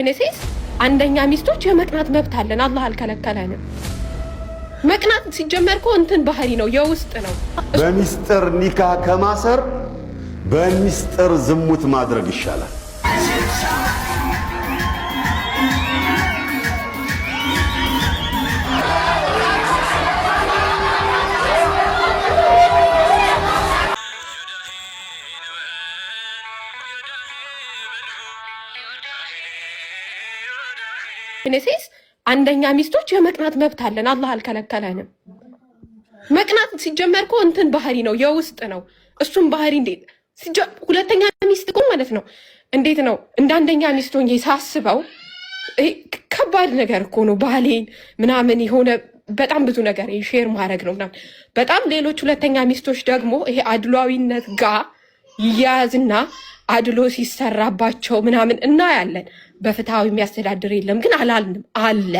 እነሲስ አንደኛ ሚስቶች የመቅናት መብት አለን። አላህ አልከለከለንም። መቅናት ሲጀመር እኮ እንትን ባህሪ ነው፣ የውስጥ ነው። በሚስጥር ኒካ ከማሰር በሚስጥር ዝሙት ማድረግ ይሻላል። እነሲስ አንደኛ ሚስቶች የመቅናት መብት አለን። አላህ አልከለከለንም። መቅናት ሲጀመር እኮ እንትን ባህሪ ነው፣ የውስጥ ነው። እሱም ባህሪ እንዴት ሁለተኛ ሚስት እኮ ማለት ነው። እንዴት ነው እንደ አንደኛ ሚስት ሆኜ ሳስበው ከባድ ነገር እኮ ነው። ባህሌን ምናምን የሆነ በጣም ብዙ ነገር ሼር ማድረግ ነው ምናምን። በጣም ሌሎች ሁለተኛ ሚስቶች ደግሞ ይሄ አድሏዊነት ጋር ይያዝና አድሎ ሲሰራባቸው ምናምን እናያለን። በፍትሃዊ የሚያስተዳድር የለም ግን አላልንም አለ።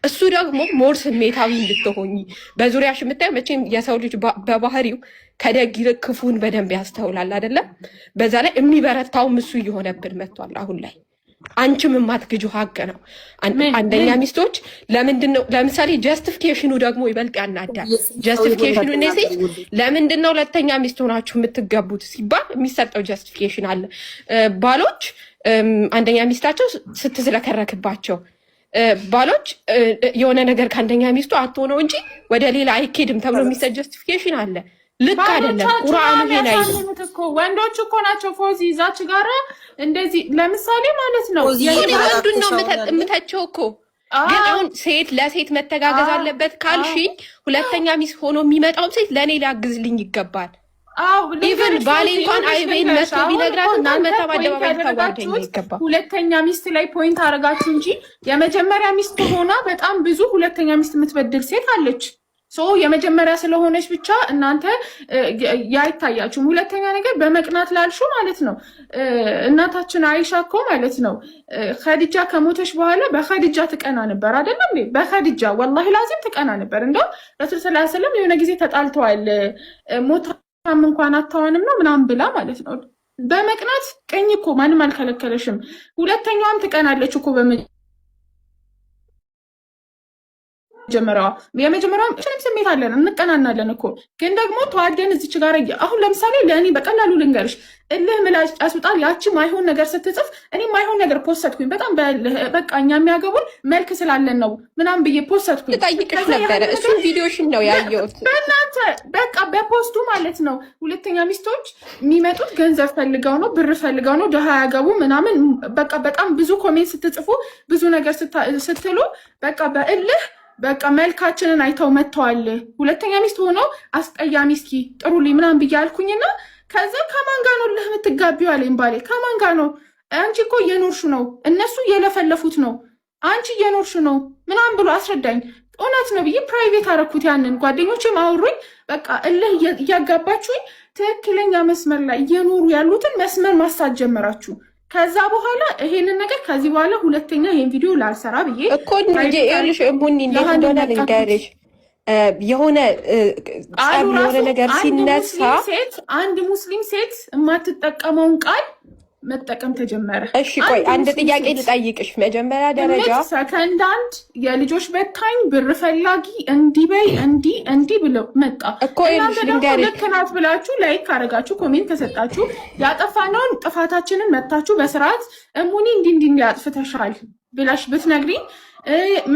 እሱ ደግሞ ሞር ስሜታዊ እንድትሆኝ በዙሪያሽ የምታየው መቼም የሰው ልጅ በባህሪው ከደግ ይልቅ ክፉን በደንብ ያስተውላል አይደለም። በዛ ላይ የሚበረታውም እሱ እየሆነብን መጥቷል አሁን ላይ። አንቺም የማትግጁ ሀቅ ነው። አንደኛ ሚስቶች ለምንድን ነው ለምሳሌ ጀስቲፊኬሽኑ ደግሞ ይበልጥ ያናዳል። ጀስቲፊኬሽኑ እነዚህ ለምንድን ነው ሁለተኛ ሚስት ሆናችሁ የምትገቡት ሲባል የሚሰጠው ጀስቲፊኬሽን አለ። ባሎች አንደኛ ሚስታቸው ስትዝለከረክባቸው ባሎች የሆነ ነገር ከአንደኛ ሚስቱ አትሆነው እንጂ ወደ ሌላ አይኬድም ተብሎ የሚሰጥ ጀስቲፊኬሽን አለ። ልክ አይደለም። ቁርአኑ ሄና ወንዶች እኮ ናቸው ፎዚ ይዛች ጋር እንደዚህ ለምሳሌ ማለት ነው ወንዱን ነው የምተቸው እኮ። ግን አሁን ሴት ለሴት መተጋገዝ አለበት ካልሽኝ ሁለተኛ ሚስት ሆኖ የሚመጣውም ሴት ለእኔ ሊያግዝልኝ ይገባል። ኢቨን ባሌ እንኳን አይቤን መቶ ቢነግራት እንኳን መተባደባባይ ተዋደኝ ይገባል። ሁለተኛ ሚስት ላይ ፖይንት አረጋችሁ እንጂ የመጀመሪያ ሚስት ሆና በጣም ብዙ ሁለተኛ ሚስት የምትበድል ሴት አለች። የመጀመሪያ ስለሆነች ብቻ እናንተ ያይታያችሁም። ሁለተኛ ነገር በመቅናት ላልሹ ማለት ነው። እናታችን አይሻ እኮ ማለት ነው ኸዲጃ ከሞተች በኋላ በኸዲጃ ትቀና ነበር አይደለም? በኸዲጃ ወላሂ ላዚም ትቀና ነበር። እንደው ረሱል ሰለላሁ ዐለይሂ ወሰለም የሆነ ጊዜ ተጣልተዋል። ሞታም እንኳን አታዋንም ነው ምናምን ብላ ማለት ነው። በመቅናት ቀኝ እኮ ማንም አልከለከለሽም። ሁለተኛዋም ትቀናለች እኮ የመጀመሪያውም ስሜት አለን እንቀናናለን እኮ። ግን ደግሞ ተዋደን እዚች ጋር አሁን ለምሳሌ ለእኔ በቀላሉ ልንገርሽ እልህ ምላጭ ያስወጣል። ያቺ ማይሆን ነገር ስትጽፍ እኔ ማይሆን ነገር ፖስትኩኝ። በጣም በቃ እኛ የሚያገቡን መልክ ስላለን ነው ምናምን ብዬ ፖስትኩኝ። ልጠይቅሽ ነበረ እሱን ቪዲዮሽን ነው ያየሁት። በእናንተ በቃ በፖስቱ ማለት ነው ሁለተኛ ሚስቶች የሚመጡት ገንዘብ ፈልገው ነው፣ ብር ፈልገው ነው፣ ድሃ ያገቡ ምናምን በቃ በጣም ብዙ ኮሜንት ስትጽፉ ብዙ ነገር ስትሉ በቃ በእልህ በቃ መልካችንን አይተው መጥተዋል። ሁለተኛ ሚስት ሆኖ አስቀያሚ እስኪ ጥሩልኝ ምናምን ብዬ አልኩኝና ከዛ ከማን ጋር ነው ልህ የምትጋቢው አለኝ ባሌ። ከማን ጋር ነው? አንቺ እኮ እየኖርሹ ነው፣ እነሱ እየለፈለፉት ነው፣ አንቺ እየኖርሹ ነው ምናምን ብሎ አስረዳኝ። እውነት ነው ብዬ ፕራይቬት አረኩት። ያንን ጓደኞችም አውሩኝ። በቃ እልህ እያጋባችሁኝ ትክክለኛ መስመር ላይ እየኖሩ ያሉትን መስመር ማሳት ጀመራችሁ። ከዛ በኋላ ይሄንን ነገር ከዚህ በኋላ ሁለተኛ ይሄን ቪዲዮ ላልሰራ ብዬ እኮ እንጂ ይኸውልሽ እሙኒ እንዴት እንደሆነ ልንገርሽ። የሆነ ነገር ሲነሳ አንድ ሙስሊም ሴት የማትጠቀመውን ቃል መጠቀም ተጀመረ። እሺ ቆይ አንድ ጥያቄ ልጠይቅሽ። መጀመሪያ ደረጃ ሰከንድ አንድ የልጆች በታኝ ብር ፈላጊ እንዲበይ እንዲህ ብለው መጣ እኮ ልክ ናት ብላችሁ ላይክ ካረጋችሁ ኮሜንት ከሰጣችሁ ያጠፋነውን ጥፋታችንን መታችሁ በስርዓት እሙኒ እንዲህ አጥፍተሻል ብላሽ ብትነግሪኝ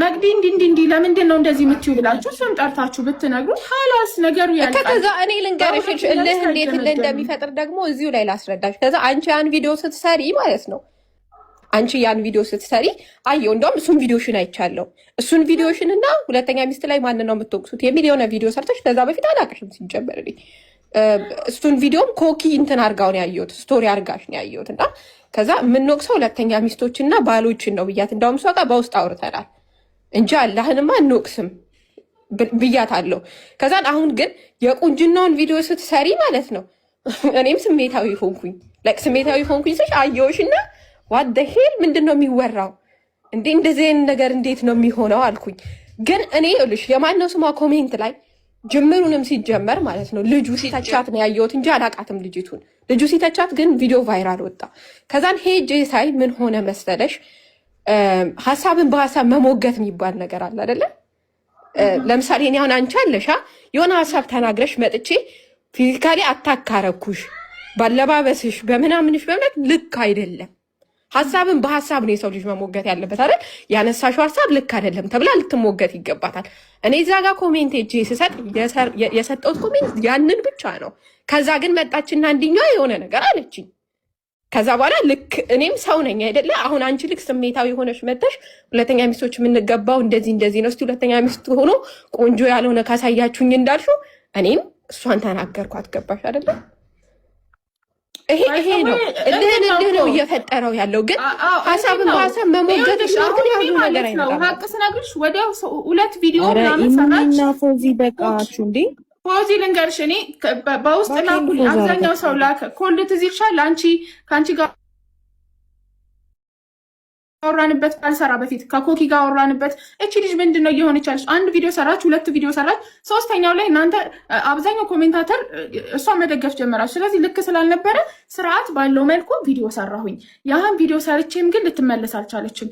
መግዲ እንዲህ ለምንድን ነው እንደዚህ የምትዩ ብላችሁ ስም ጠርታችሁ ብትነግሩት ሀላስ ነገሩ ያልቃል። ከዛ እኔ ልንገርሽ እልህ እንዴት እንደሚፈጥር ደግሞ እዚሁ ላይ ላስረዳሽ። ከዛ አንቺ ያን ቪዲዮ ስትሰሪ ማለት ነው አየው። እንደውም እሱን ቪዲዮሽን አይቻለሁ። እሱን ቪዲዮሽን እና ሁለተኛ ሚስት ላይ ማንን ነው የምትወቅሱት የሚል የሆነ ቪዲዮ ሰርተሽ ከዛ በፊት አላውቅሽም ሲጀመር። እሱን ቪዲዮም ኮኪ እንትን አርጋው ነው ያየሁት፣ ስቶሪ አርጋሽ ነው ያየሁት። እና ከዛ የምንወቅሰው ሁለተኛ ሚስቶችና ባሎችን ነው ብያት፣ እንዳውም እሷ ጋር በውስጥ አውርተናል እንጂ አላህንማ እንወቅስም ብያት አለው። ከዛን አሁን ግን የቁንጅናውን ቪዲዮ ስትሰሪ ማለት ነው እኔም ስሜታዊ ሆንኩኝ ስሽ አየሁሽና ዋት ዘ ሄል ምንድን ነው የሚወራው እንዴ? እንደዚህ ነገር እንዴት ነው የሚሆነው አልኩኝ። ግን እኔ ልሽ የማነው ስሟ ኮሜንት ላይ ጅምሩንም ሲጀመር ማለት ነው ልጁ ሲተቻት ነው ያየሁት እንጂ አላቃትም ልጁ ሲተቻት ግን ቪዲዮ ቫይራል ወጣ። ከዛን ሄጄ ሳይ ምን ሆነ መሰለሽ ሐሳብን በሐሳብ መሞገት የሚባል ነገር አለ አይደለ? ለምሳሌ እኔ አሁን አንቺ አለሻ የሆነ ሐሳብ ተናግረሽ መጥቼ ፊዚካሊ አታካረኩሽ ባለባበስሽ በምናምንሽ በእምነት ልክ አይደለም። ሐሳብን በሐሳብ ነው የሰው ልጅ መሞገት ያለበት አይደል? ያነሳሽው ሐሳብ ልክ አይደለም ተብላ ልትሞገት ይገባታል። እኔ እዛ ጋር ኮሜንት እጄ ስሰጥ የሰጠሁት ኮሜንት ያንን ብቻ ነው። ከዛ ግን መጣችና አንድኛዋ የሆነ ነገር አለችኝ። ከዛ በኋላ ልክ እኔም ሰው ነኝ አይደለ? አሁን አንቺ ልክ ስሜታዊ ሆነሽ መተሽ ሁለተኛ ሚስቶች የምንገባው እንደዚህ ነው፣ እስቲ ሁለተኛ ሚስት ሆኖ ቆንጆ ያልሆነ ካሳያችሁኝ እንዳልሽው እኔም እሷን ተናገርኳት። ገባሽ አይደለ? ይሄ ነው እልህ ነው እየፈጠረው ያለው። ግን ሐሳብን በሐሳብ መሞገት ግን ያሉ ነገር አይነው። ሀቅ ስነግርሽ ወዲያው 2 ቪዲዮ ምናምን ሰራች። ፎዚ በቃችሁ እንዴ? ፎዚ ልንገርሽ፣ እኔ በውስጥ ላኩኝ። አብዛኛው ሰው ላከ። ኮልት እዚህ ይሻል አንቺ ከአንቺ ጋር አወራንበት ባልሰራ በፊት ከኮኪ ጋር አወራንበት። እቺ ልጅ ምንድነው እየሆነች ያለች? አንድ ቪዲዮ ሰራች፣ 2 ቪዲዮ ሰራች። ሶስተኛው ላይ እናንተ አብዛኛው ኮሜንታተር እሷ መደገፍ ጀመራችሁ። ስለዚህ ልክ ስላልነበረ ስርዓት ባለው መልኩ ቪዲዮ ሰራሁኝ። ያህን ቪዲዮ ሰርቼም ግን ልትመለስ አልቻለችም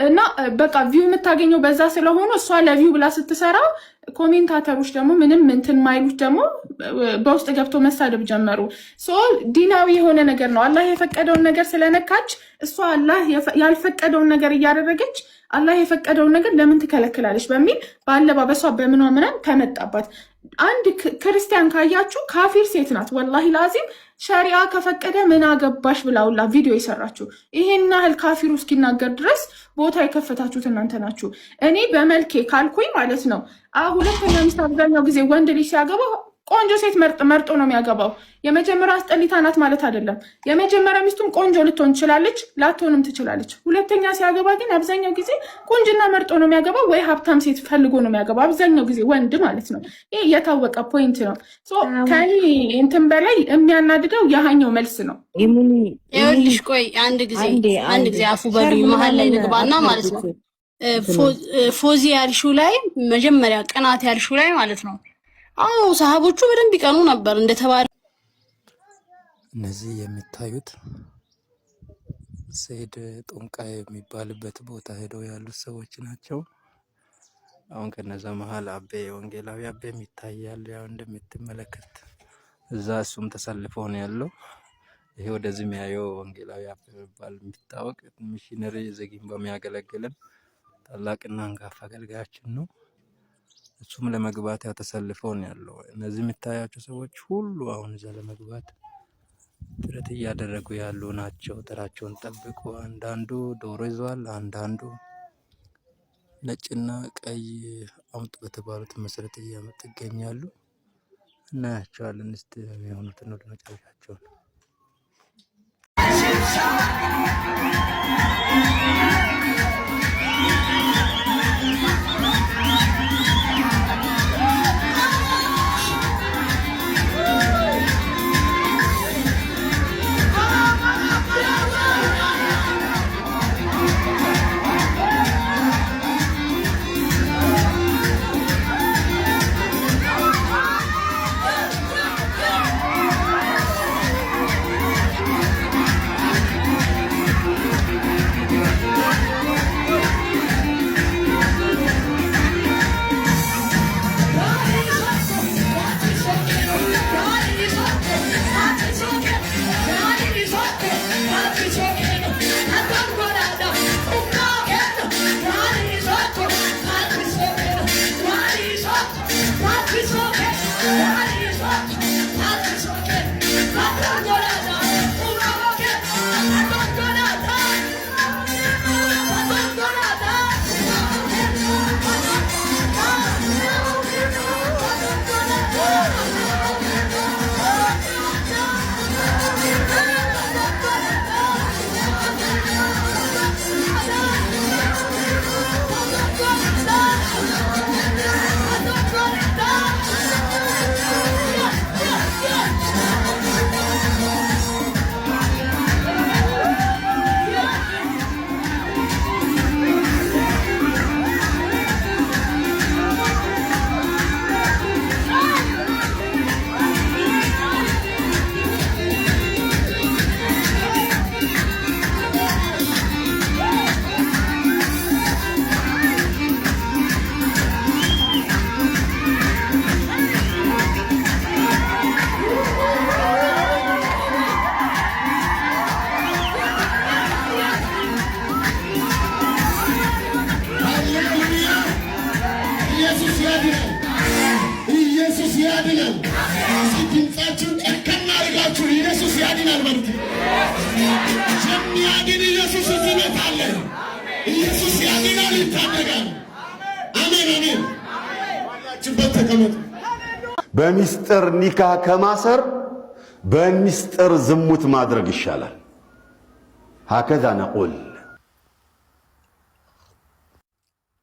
እና በቃ ቪው የምታገኘው በዛ ስለሆኑ እሷ ለቪው ብላ ስትሰራ ኮሜንታተሮች ደግሞ ምንም እንትን ማይሉት ደግሞ በውስጥ ገብቶ መሳደብ ጀመሩ። ዲናዊ የሆነ ነገር ነው። አላህ የፈቀደውን ነገር ስለነካች እሷ አላህ ያልፈቀደውን ነገር እያደረገች አላህ የፈቀደውን ነገር ለምን ትከለክላለች በሚል በአለባበሷ በምኗ ተመጣባት። አንድ ክርስቲያን ካያችሁ ካፊር ሴት ናት። ወላሂ ላዚም ሸሪዓ ከፈቀደ ምን አገባሽ ብላውላ ቪዲዮ የሰራችሁ። ይሄን ያህል ካፊሩ እስኪናገር ድረስ ቦታ የከፈታችሁት እናንተ ናችሁ። እኔ በመልኬ ካልኩኝ ማለት ነው። ሁለተኛ ሚስት አብዛኛው ጊዜ ወንድ ልጅ ሲያገባ ቆንጆ ሴት መርጦ ነው የሚያገባው። የመጀመሪያ አስጠሊታ ናት ማለት አይደለም። የመጀመሪያ ሚስቱም ቆንጆ ልትሆን ትችላለች፣ ላትሆንም ትችላለች። ሁለተኛ ሲያገባ ግን አብዛኛው ጊዜ ቆንጅና መርጦ ነው የሚያገባው፣ ወይ ሀብታም ሴት ፈልጎ ነው የሚያገባው። አብዛኛው ጊዜ ወንድ ማለት ነው። ይህ የታወቀ ፖይንት ነው። ከኔ እንትን በላይ የሚያናድደው ያሃኛው መልስ ነው። ይኸውልሽ ቆይ አንድ ጊዜ አፉ በሉኝ መሀል ላይ ንግባና ማለት ነው። ፎዚ ያልሽው ላይ መጀመሪያ ቅናት ያልሽው ላይ ማለት ነው። አዎ ሰሃቦቹ በደንብ ይቀኑ ነበር እንደተባለ። እነዚህ የሚታዩት ሰይድ ጦንቃ የሚባልበት ቦታ ሄደው ያሉት ሰዎች ናቸው። አሁን ከነዛ መሀል አቤ ወንጌላዊ አቤም ይታያል። ያው እንደምትመለከት እዛ እሱም ተሰልፎ ነው ያለው። ይሄ ወደዚህ የሚያየው ወንጌላዊ አቤ የሚባል የሚታወቅ ሚሽነሪ ዘጊም በሚያገለግልን ታላቅና አንጋፋ አገልጋያችን ነው። እሱም ለመግባት ያው ተሰልፈው ነው ያለው። እነዚህ የሚታያቸው ሰዎች ሁሉ አሁን እዛ ለመግባት ጥረት እያደረጉ ያሉ ናቸው። ተራቸውን ጠብቁ። አንዳንዱ ዶሮ ይዟል፣ አንዳንዱ ነጭና ቀይ አምጡ በተባሉት መሰረት እያመጡ ይገኛሉ። እናያቸዋለን። እስቲ የሚሆኑትን ወደ መጨረሻቸው ነው። ያድናል። ድምፃችሁን ጨከና አድርጋችሁ ኢየሱስ ያድናል በሉት። የሚያድን ኢየሱስ እዚህ ቤት አለ። ኢየሱስ ያድናል፣ ይታደጋል። አሜን አሜን። ሁላችሁበት ተቀመጡ። በሚስጥር ኒካህ ከማሰር በሚስጥር ዝሙት ማድረግ ይሻላል። ሀከዛ ነቁል።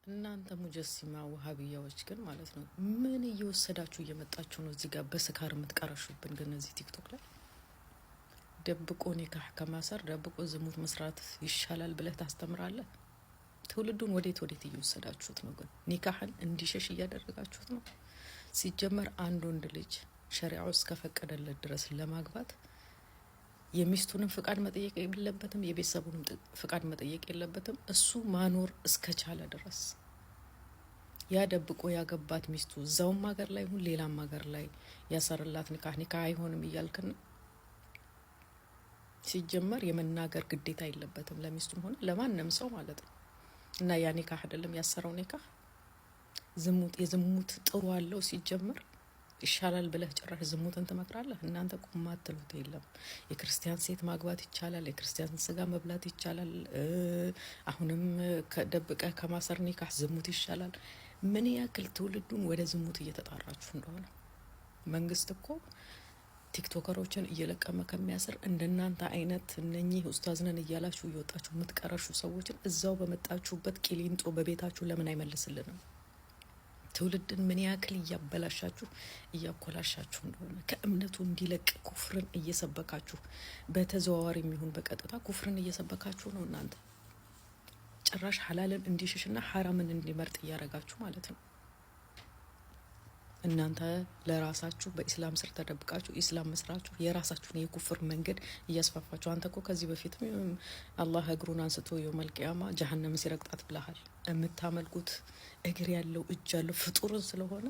እናንተ ሙጀሲማ ወሃቢያዎች ግን ማለት ነው ምን እየወሰዳችሁ እየመጣችሁ ነው እዚህ ጋር በስካር የምትቀረሹብን? ግን እዚህ ቲክቶክ ላይ ደብቆ ኒካህ ከማሰር ደብቆ ዝሙት መስራት ይሻላል ብለህ ታስተምራለህ። ትውልዱን ወዴት እየወሰዳችሁት ነው? ግን ኒካህን እንዲሸሽ እያደረጋችሁት ነው። ሲጀመር አንድ ወንድ ልጅ ሸሪዓው እስከፈቀደለት ድረስ ለማግባት የሚስቱንም ፍቃድ መጠየቅ የለበትም፣ የቤተሰቡንም ፍቃድ መጠየቅ የለበትም። እሱ ማኖር እስከቻለ ድረስ ያ ደብቆ ያገባት ሚስቱ እዛውም ሀገር ላይ ይሁን ሌላም ሀገር ላይ ያሰርላት ኒካህ አይሆንም እያልክና ሲጀመር የመናገር ግዴታ የለበትም ለሚስቱም ሆነ ለማንም ሰው ማለት ነው። እና ያ ኒካህ አይደለም ያሰረው ኒካህ የዝሙት ጥሩ አለው ሲጀመር ይሻላል ብለህ ጭራሽ ዝሙትን ትመክራለህ? እናንተ ቁም አትሉት የለም። የክርስቲያን ሴት ማግባት ይቻላል፣ የክርስቲያን ስጋ መብላት ይቻላል። አሁንም ከደብቀህ ከማሰር ኒካህ ዝሙት ይሻላል። ምን ያክል ትውልዱን ወደ ዝሙት እየተጣራችሁ እንደሆነ መንግስት እኮ ቲክቶከሮችን እየለቀመ ከሚያስር እንደናንተ አይነት እነኚህ ኡስታዝ ነን እያላችሁ እየወጣችሁ የምትቀረሹ ሰዎችን እዛው በመጣችሁበት ቂሊንጦ በቤታችሁ ለምን አይመልስልንም? ትውልድን ምን ያክል እያበላሻችሁ እያኮላሻችሁ እንደሆነ ከእምነቱ እንዲለቅ ኩፍርን እየሰበካችሁ በተዘዋዋሪ የሚሆን በቀጥታ ኩፍርን እየሰበካችሁ ነው። እናንተ ጭራሽ ሐላልን እንዲሽሽና ሐራምን እንዲመርጥ እያረጋችሁ ማለት ነው። እናንተ ለራሳችሁ በኢስላም ስር ተደብቃችሁ ኢስላም መስራችሁ የራሳችሁን የኩፍር መንገድ እያስፋፋችሁ። አንተ እኮ ከዚህ በፊትም አላህ እግሩን አንስቶ የውመል ቂያማ ጀሀነም ሲረግጣት ብለሃል። የምታመልኩት እግር ያለው እጅ ያለው ፍጡርን ስለሆነ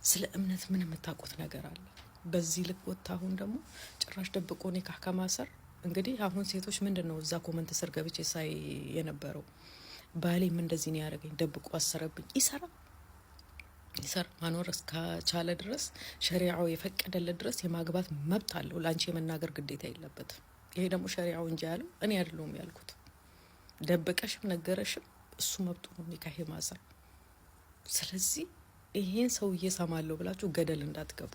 ስለ እምነት ምን የምታውቁት ነገር አለ? በዚህ ልክ ወጣ። አሁን ደግሞ ጭራሽ ደብቆ ኒካህ ከማሰር እንግዲህ አሁን ሴቶች ምንድነው እዛ ኮመንት ስር ገብቼ ሳይ የነበረው ባሌም እንደዚህ ነው ያደረገኝ ደብቆ አሰረብኝ። ይሰራ ማኖር እስከቻለ ድረስ ሸሪዓው የፈቀደለት ድረስ የማግባት መብት አለው። ላንቺ የመናገር ግዴታ የለበትም። ይሄ ደግሞ ሸሪዓው እንጂ ያለው እኔ አይደለሁም ያልኩት። ደብቀሽም ነገረሽም እሱ መብቱ ነው ኒካህ ማሰር። ስለዚህ ይሄን ሰውዬ ሰማለሁ ብላችሁ ገደል እንዳትገቡ።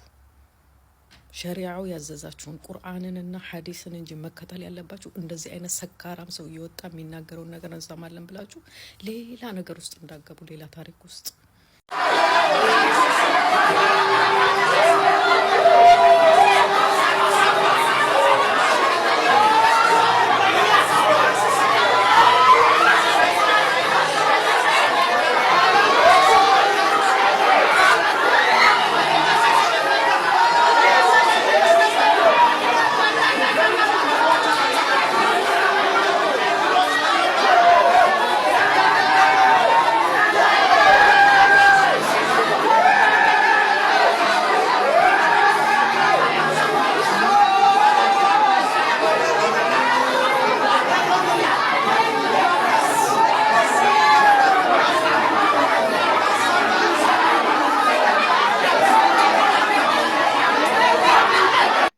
ሸሪዓው ያዘዛችሁን ቁርአንንና ሐዲስን እንጂ መከተል ያለባችሁ እንደዚህ አይነት ሰካራም ሰው እየወጣ የሚናገረውን ነገር እንሰማለን ብላችሁ ሌላ ነገር ውስጥ እንዳትገቡ፣ ሌላ ታሪክ ውስጥ።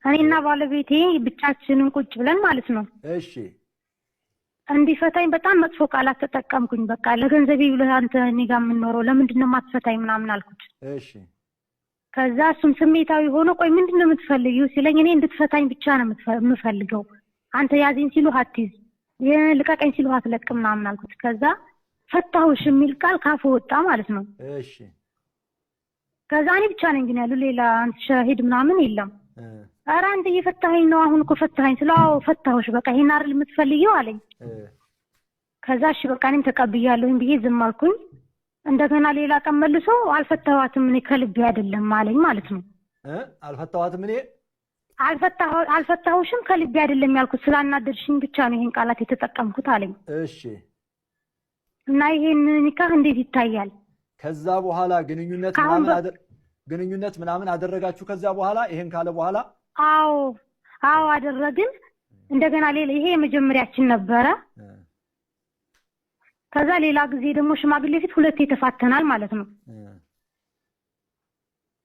እኔና ባለቤቴ ብቻችንን ቁጭ ብለን ማለት ነው። እሺ እንዲፈታኝ በጣም መጥፎ ቃላት ተጠቀምኩኝ። በቃ ለገንዘቤ ብለህ አንተ እኔ ጋር የምንኖረው ለምንድን ነው የማትፈታኝ ምናምን አልኩት። እሺ ከዛ እሱም ስሜታዊ ሆኖ ቆይ ምንድን ነው የምትፈልጊው ሲለኝ እኔ እንድትፈታኝ ብቻ ነው የምፈልገው፣ አንተ ያዚኝ ሲሉ አትይዝ፣ ልቀቀኝ ሲሉ አትለቅ ምናምን አልኩት። ከዛ ፈታሁሽ የሚል ቃል ካፉ ወጣ ማለት ነው። እሺ ከዛ እኔ ብቻ ነኝ ግን ያለው ሌላ አንተ ሸሂድ ምናምን የለም። ኧረ አንተ እየፈታኸኝ ነው አሁን እኮ ፈታኸኝ ስለው ፈታሁሽ በቃ ይሄን አይደል የምትፈልጊው አለኝ። ከዛ እሺ በቃ እኔም ተቀብያለሁኝ ብዬ ዝም አልኩኝ። እንደገና ሌላ ቀን መልሶ አልፈታኋትም እኔ ከልቤ አይደለም አለኝ ማለት ነው። አልፈታኋትም እኔ አልፈታሁሽም ከልቤ አይደለም ያልኩት ስላናደድሽኝ ብቻ ነው ይሄን ቃላት የተጠቀምኩት አለኝ። እሺ እና ይሄን ኒካህ እንዴት ይታያል? ከዛ በኋላ ግንኙነት ምናምን አደረጋችሁ? ከዛ በኋላ ይሄን ካለ በኋላ አዎ አደረግን። እንደገና ሌላ ይሄ የመጀመሪያችን ነበረ። ከዛ ሌላ ጊዜ ደግሞ ሽማግሌ ፊት ሁለቴ ተፋተናል ማለት ነው።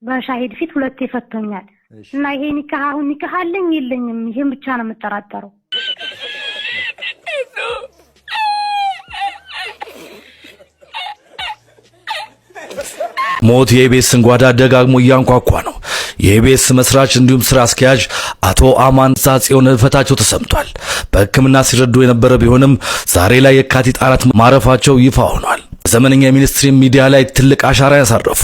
በሻሂድ ፊት ሁለቴ ፈቶኛል። እና ይሄ ኒካህ አሁን ኒካህ አለኝ የለኝም ይሄን ብቻ ነው የምጠራጠረው። ሞት የኢቢኤስን ጓዳ ደጋግሞ እያንኳኳ ነው። የኢቢኤስ መስራች እንዲሁም ስራ አስኪያጅ አቶ አማን ጽዮን ህልፈታቸው ተሰምቷል። በሕክምና ሲረዱ የነበረ ቢሆንም ዛሬ ላይ የካቲት 4 ማረፋቸው ይፋ ሆኗል። ዘመነኛ ሚኒስትሪ ሚዲያ ላይ ትልቅ አሻራ ያሳረፉ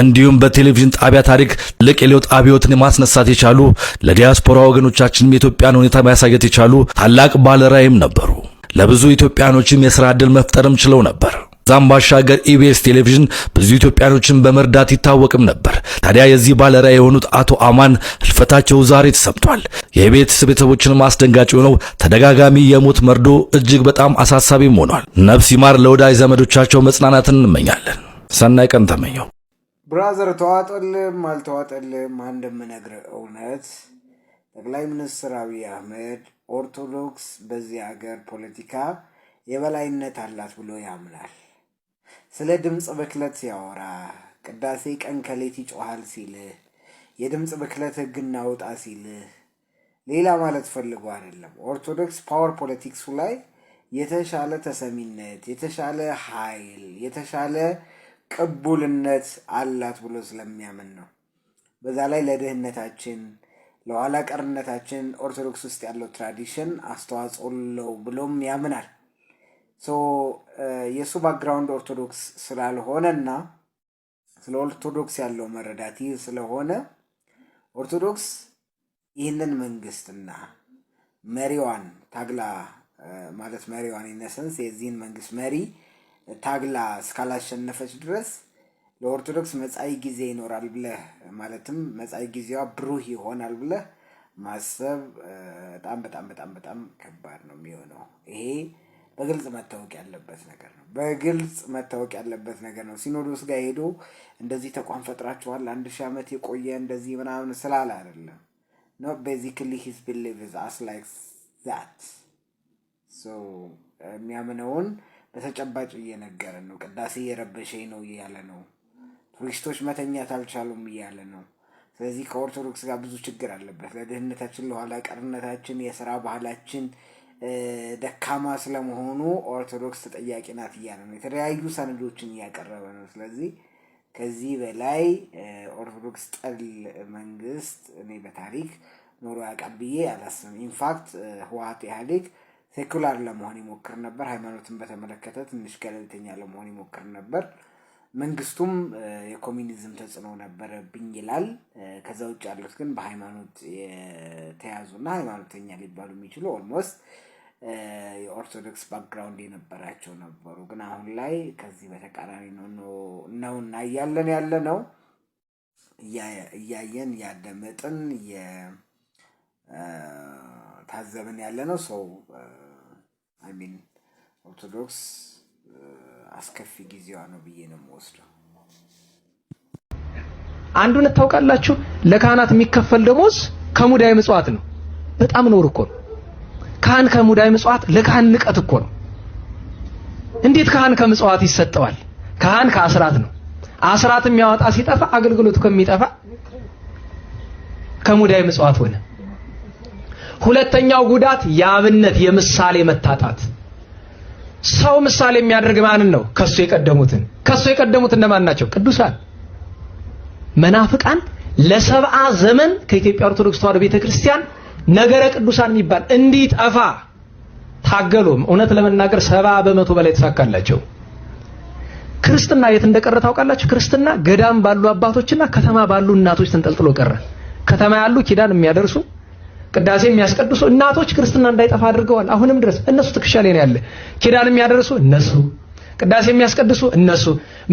እንዲሁም በቴሌቪዥን ጣቢያ ታሪክ ትልቅ የለውጥ አብዮትን ማስነሳት የቻሉ ለዲያስፖራ ወገኖቻችንም የኢትዮጵያን ሁኔታ ማሳየት የቻሉ ታላቅ ባለራዕይም ነበሩ። ለብዙ ኢትዮጵያኖችም የሥራ ዕድል መፍጠርም ችለው ነበር። ዛም ባሻገር ኢቢኤስ ቴሌቪዥን ብዙ ኢትዮጵያኖችን በመርዳት ይታወቅም ነበር። ታዲያ የዚህ ባለራዕይ የሆኑት አቶ አማን ህልፈታቸው ዛሬ ተሰምቷል። የኢቢኤስ ቤተሰቦችን አስደንጋጭ የሆነው ተደጋጋሚ የሞት መርዶ እጅግ በጣም አሳሳቢም ሆኗል። ነፍስ ይማር። ለወዳጅ ዘመዶቻቸው መጽናናትን እንመኛለን። ሰናይ ቀን ተመኘው። ብራዘር ተዋጠልም አልተዋጠልም እንደምነግርህ እውነት ጠቅላይ ሚኒስትር አብይ አህመድ ኦርቶዶክስ በዚህ ሀገር ፖለቲካ የበላይነት አላት ብሎ ያምናል። ስለ ድምፅ ብክለት ሲያወራ ቅዳሴ ቀን ከሌት ይጮሃል ሲልህ የድምፅ ብክለት ህግ እናውጣ ሲልህ ሌላ ማለት ፈልጎ አይደለም። ኦርቶዶክስ ፓወር ፖለቲክሱ ላይ የተሻለ ተሰሚነት፣ የተሻለ ኃይል፣ የተሻለ ቅቡልነት አላት ብሎ ስለሚያምን ነው። በዛ ላይ ለድህነታችን ለኋላ ቀርነታችን ኦርቶዶክስ ውስጥ ያለው ትራዲሽን አስተዋጽኦ አለው ብሎም ያምናል። የሱ ባክግራውንድ ኦርቶዶክስ ስላልሆነና ስለ ኦርቶዶክስ ያለው መረዳት ይህ ስለሆነ ኦርቶዶክስ ይህንን መንግስትና መሪዋን ታግላ ማለት መሪዋን ኢነሰንስ የዚህን መንግስት መሪ ታግላ እስካላሸነፈች ድረስ ለኦርቶዶክስ መጻኢ ጊዜ ይኖራል ብለህ ማለትም መጻኢ ጊዜዋ ብሩህ ይሆናል ብለህ ማሰብ በጣም በጣም በጣም በጣም ከባድ ነው የሚሆነው። ይሄ በግልጽ መታወቅ ያለበት ነገር ነው። በግልጽ መታወቅ ያለበት ነገር ነው። ሲኖዶስ ጋር ሄዶ እንደዚህ ተቋም ፈጥራችኋል 1000 ዓመት የቆየ እንደዚህ ምናምን ስላለ አይደለም። no basically his belief is as like that. so የሚያምነውን በተጨባጭ እየነገረን ነው። ቅዳሴ የረበሸኝ ነው እያለ ነው። ቱሪስቶች መተኛት አልቻሉም እያለ ነው። ስለዚህ ከኦርቶዶክስ ጋር ብዙ ችግር አለበት። ለድህነታችን፣ ለኋላ ቀርነታችን፣ የሥራ ባህላችን ደካማ ስለመሆኑ ኦርቶዶክስ ተጠያቂ ናት እያለ ነው። የተለያዩ ሰነዶችን እያቀረበ ነው። ስለዚህ ከዚህ በላይ ኦርቶዶክስ ጠል መንግስት እኔ በታሪክ ኖሮ ያውቃል ብዬ አላስብም። ኢንፋክት ህወሓት ኢህአዴግ ሴኩላር ለመሆን ይሞክር ነበር። ሃይማኖትን በተመለከተ ትንሽ ገለልተኛ ለመሆን ይሞክር ነበር። መንግስቱም የኮሚኒዝም ተጽዕኖ ነበረብኝ ይላል። ከዛ ውጭ ያሉት ግን በሃይማኖት የተያዙና ሃይማኖተኛ ሊባሉ የሚችሉ ኦልሞስት የኦርቶዶክስ ባክግራውንድ የነበራቸው ነበሩ። ግን አሁን ላይ ከዚህ በተቃራኒ ነውና እያለን ያለ ነው። እያየን ያደመጥን ታዘብን ያለ ነው። ሰው ኦርቶዶክስ አስከፊ ጊዜዋ ነው ብዬ ነው የምወስደው። አንዱን ታውቃላችሁ፣ ለካህናት የሚከፈል ደሞዝ ከሙዳይ ምጽዋት ነው። በጣም ኖር እኮ ነው። ካህን ከሙዳይ ምጽዋት ለካህን ንቀት እኮ ነው። እንዴት ካህን ከምጽዋት ይሰጠዋል? ካህን ከአስራት ነው። አስራት የሚያወጣ ሲጠፋ አገልግሎቱ ከሚጠፋ ከሙዳይ ምጽዋት ሆነ። ሁለተኛው ጉዳት የአብነት የምሳሌ መታጣት። ሰው ምሳሌ የሚያደርግ ማንን ነው? ከሱ የቀደሙትን። ከሱ የቀደሙት እነማን ናቸው? ቅዱሳን። መናፍቃን ለሰብአ ዘመን ከኢትዮጵያ ኦርቶዶክስ ተዋሕዶ ቤተክርስቲያን ነገረ ቅዱሳን የሚባል እንዲጠፋ ታገሉ። እውነት ለመናገር 70% በላይ ተሳካላቸው። ክርስትና የት እንደቀረ ታውቃላችሁ? ክርስትና ገዳም ባሉ አባቶችና ከተማ ባሉ እናቶች ተንጠልጥሎ ቀረ። ከተማ ያሉ ኪዳን የሚያደርሱ ቅዳሴ የሚያስቀድሱ እናቶች ክርስትና እንዳይጠፋ አድርገዋል። አሁንም ድረስ እነሱ ትከሻ ላይ ነው ያለ። ኪዳን የሚያደርሱ እነሱ፣ ቅዳሴ የሚያስቀድሱ እነሱ።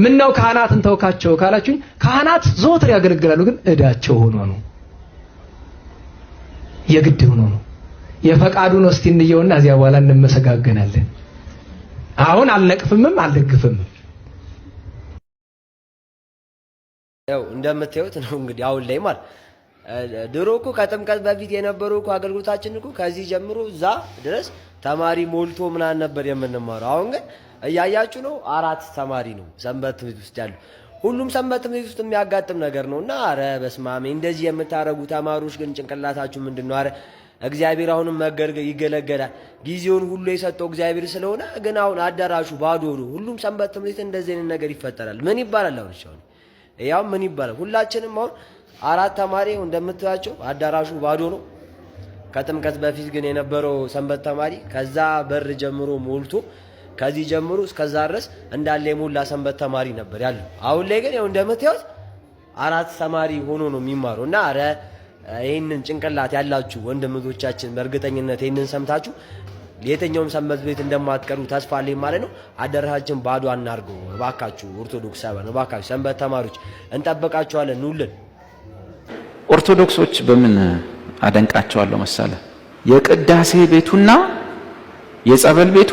ምን ነው ካህናትን ተውካቸው ካላችሁኝ፣ ካህናት ዘወትር ያገለግላሉ፣ ግን እዳቸው ሆኖ ነው፣ የግድ ሆኖ ነው። የፈቃዱን እስቲ እንየውና እዚያ በኋላ እንመሰጋገናለን። አሁን አልነቅፍምም አልደግፍምም። ያው እንደምታዩት ነው እንግዲህ አሁን ላይ ማለት ድሮ እኮ ከጥምቀት በፊት የነበሩ እኮ አገልግሎታችን እኮ ከዚህ ጀምሮ እዛ ድረስ ተማሪ ሞልቶ ምናምን ነበር የምንማረው። አሁን ግን እያያችሁ ነው 4 ተማሪ ነው ሰንበት ውስጥ ያለው። ሁሉም ሰንበት ትምህርት ውስጥ የሚያጋጥም ነገር ነውና አረ በስማሜ እንደዚህ የምታረጉ ተማሪዎች ግን ጭንቅላታችሁ ምንድነው? አረ እግዚአብሔር አሁንም ይገለገላል። ጊዜውን ሁሉ የሰጠው እግዚአብሔር ስለሆነ ግን አሁን አዳራሹ ባዶ ነው። ሁሉም ሰንበት ትምህርት እንደዚህ አይነት ነገር ይፈጠራል። ምን ይባላል? አሁን እሺ ያው ምን ይባላል? ሁላችንም አሁን 4 ተማሪ እንደምታያቸው አዳራሹ ባዶ ነው። ከጥምቀት በፊት ግን የነበረው ሰንበት ተማሪ ከዛ በር ጀምሮ ሞልቶ ከዚህ ጀምሮ እስከዛ ድረስ እንዳለ የሞላ ሰንበት ተማሪ ነበር ያለው። አሁን ላይ ግን ያው እንደምታዩት 4 ተማሪ ሆኖ ነው የሚማረው እና አረ ይሄንን ጭንቅላት ያላችሁ ወንድሞቻችን በእርግጠኝነት ይሄንን ሰምታችሁ የትኛውም ሰንበት ቤት እንደማትቀሩ ተስፋ አለኝ ማለት ነው። አዳራሻችን ባዶ አናርገው እባካችሁ። ኦርቶዶክሳውያን እባካችሁ ሰንበት ተማሪዎች እንጠብቃችኋለን፣ ኑልን። ኦርቶዶክሶች በምን አደንቃቸዋለሁ መሰለ? የቅዳሴ ቤቱና የጸበል ቤቱ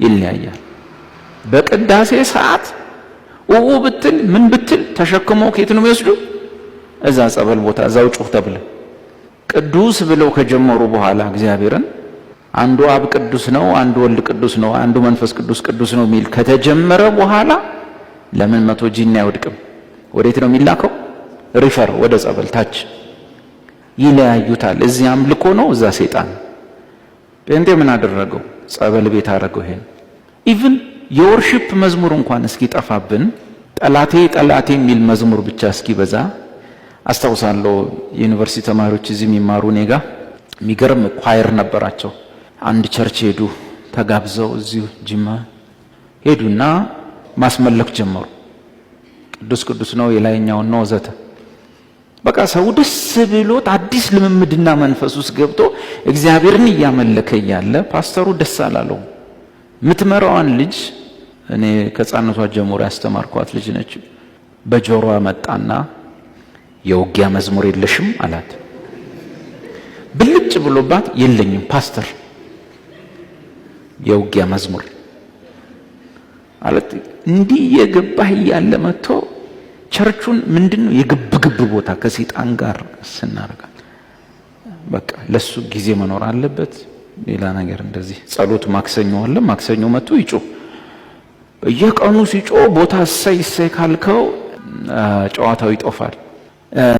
ይለያያል። በቅዳሴ ሰዓት ብትል ምን ብትል ተሸክመው ከየት ነው የሚወስዱ? እዛ ጸበል ቦታ እዛው ጩህ ተብለ ቅዱስ ብለው ከጀመሩ በኋላ እግዚአብሔርን አንዱ አብ ቅዱስ ነው፣ አንዱ ወልድ ቅዱስ ነው፣ አንዱ መንፈስ ቅዱስ ነው የሚል ከተጀመረ በኋላ ለምን 100 ጂኒ አይወድቅም? ወዴት ነው የሚላከው? ሪፈር ወደ ጸበል ታች ይለያዩታል። እዚህ አምልኮ ነው፣ እዛ ሰይጣን። ጴንጤ ምን አደረገው? ጸበል ቤት አደረገው። ይሄን ኢቭን የወርሺፕ መዝሙር እንኳን እስኪጠፋብን ጠላቴ ጠላቴ የሚል መዝሙር ብቻ እስኪበዛ አስታውሳለሁ። የዩኒቨርሲቲ ተማሪዎች እዚህ የሚማሩ ኔጋ የሚገርም ኳየር ነበራቸው። አንድ ቸርች ሄዱ፣ ተጋብዘው እዚሁ ጅማ ሄዱና ማስመለክ ጀመሩ። ቅዱስ ነው፣ የላይኛው ነው ወዘተ። በቃ ሰው ደስ ብሎት አዲስ ልምምድና መንፈስ ውስጥ ገብቶ እግዚአብሔርን እያመለከ ያለ ፓስተሩ ደስ አላለው። ምትመራዋን ልጅ እኔ ከጻነቷ ጀምሮ ያስተማርኳት ልጅ ነች። በጆሮዋ መጣና የውጊያ መዝሙር የለሽም አላት። ብልጭ ብሎባት የለኝም ፓስተር የውጊያ መዝሙር አለት። እንዲህ የገባህ ያለ መጥቶ ቸርቹን ምንድነው የግብግብ ቦታ ከሰይጣን ጋር ስናረጋ በቃ ለሱ ጊዜ መኖር አለበት። ሌላ ነገር እንደዚህ ጸሎት ማክሰኞ አለ። ማክሰኞ መጥቶ ይጮህ በየቀኑ ሲጮህ ቦታ እሰይ ካልከው ጨዋታው ይጦፋል።